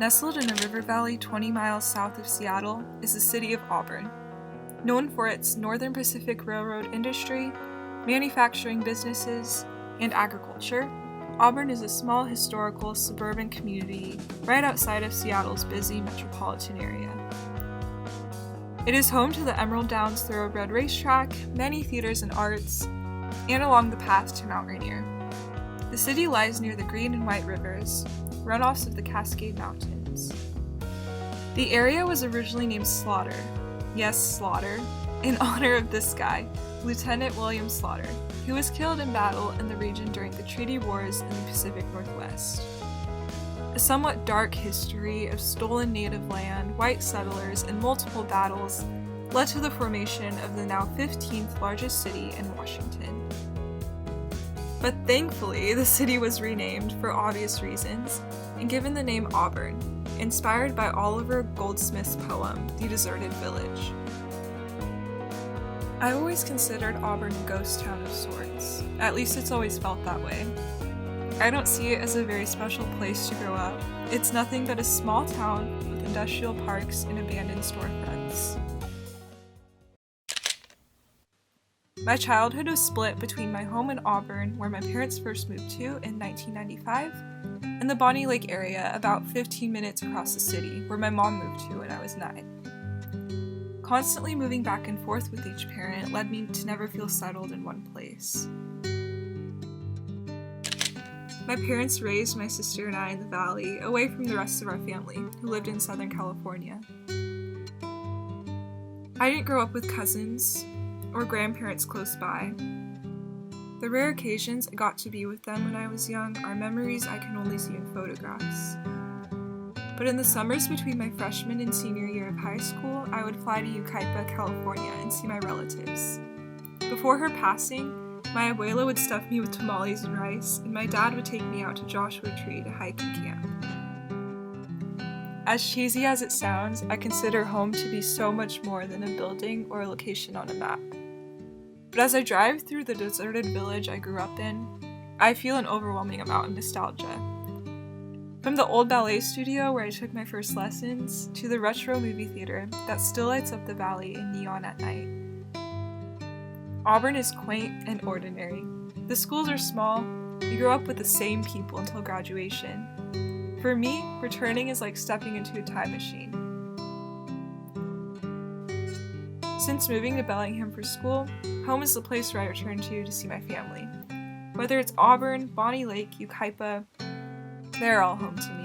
Nestled in a river valley 20 miles south of Seattle is the city of Auburn. Known for its Northern Pacific Railroad industry, manufacturing businesses, and agriculture, Auburn is a small historical suburban community right outside of Seattle's busy metropolitan area. It is home to the Emerald Downs Thoroughbred Racetrack, many theaters and arts, and along the path to Mount Rainier. The city lies near the Green and White Rivers, runoffs of the Cascade Mountains. The area was originally named Slaughter, yes, Slaughter, in honor of this guy, Lieutenant William Slaughter, who was killed in battle in the region during the Treaty Wars in the Pacific Northwest. A somewhat dark history of stolen native land, white settlers, and multiple battles led to the formation of the now 15th largest city in Washington. But thankfully, the city was renamed for obvious reasons and given the name Auburn, inspired by Oliver Goldsmith's poem, The Deserted Village. I always considered Auburn a ghost town of sorts. At least it's always felt that way. I don't see it as a very special place to grow up. It's nothing but a small town with industrial parks and abandoned storefronts. My childhood was split between my home in Auburn, where my parents first moved to in 1995, and the Bonnie Lake area about 15 minutes across the city, where my mom moved to when I was 9. Constantly moving back and forth with each parent led me to never feel settled in one place. My parents raised my sister and I in the valley, away from the rest of our family, who lived in Southern California. I didn't grow up with cousins or grandparents close by. The rare occasions I got to be with them when I was young are memories I can only see in photographs. But in the summers between my freshman and senior year of high school, I would fly to Yucaipa, California and see my relatives. Before her passing, my abuela would stuff me with tamales and rice, and my dad would take me out to Joshua Tree to hike and camp. As cheesy as it sounds, I consider home to be so much more than a building or a location on a map. But as I drive through the deserted village I grew up in, I feel an overwhelming amount of nostalgia. From the old ballet studio where I took my first lessons, to the retro movie theater that still lights up the valley in neon at night. Auburn is quaint and ordinary. The schools are small. We grew up with the same people until graduation. For me, returning is like stepping into a time machine. Since moving to Bellingham for school, home is the place where I return to see my family. Whether it's Auburn, Bonnie Lake, Yucaipa, they're all home to me.